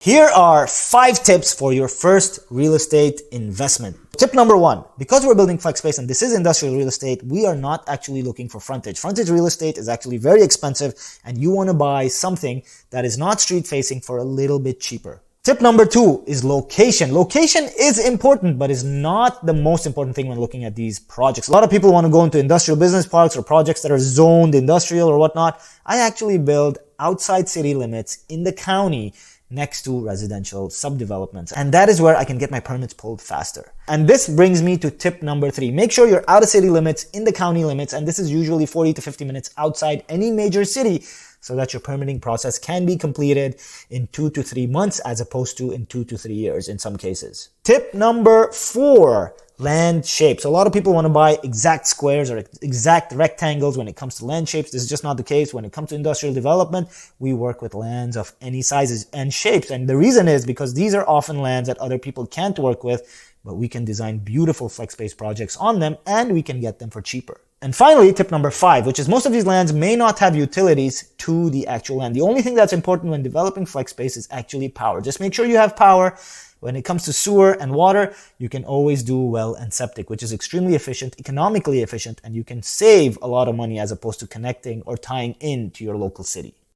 Here are 5 tips for your first real estate investment. Tip number 1, because we're building flex space and this is industrial real estate, we are not actually looking for frontage. Frontage real estate is actually very expensive and you want to buy something that is not street facing for a little bit cheaper. Tip number 2 is location. Location is important, but is not the most important thing when looking at these projects. A lot of people want to go into industrial business parks or projects that are zoned industrial or whatnot. I actually build outside city limits in the county next to residential subdevelopments. And that is where I can get my permits pulled faster. And this brings me to tip number 3. Make sure you're out of city limits, in the county limits, and this is usually 40 to 50 minutes outside any major city so that your permitting process can be completed in 2 to 3 months as opposed to in 2 to 3 years in some cases. Tip number 4. Land shapes. A lot of people want to buy exact squares or exact rectangles when it comes to land shapes. This is just not the case. When it comes to industrial development, we work with lands of any sizes and shapes. And the reason is because these are often lands that other people can't work with, but we can design beautiful flex space projects on them and we can get them for cheaper. And finally, tip number 5, which is most of these lands may not have utilities to the actual land. The only thing that's important when developing flex space is actually power. Just make sure you have power. When it comes to sewer and water, you can always do well and septic, which is extremely efficient, economically efficient, and you can save a lot of money as opposed to connecting or tying in to your local city.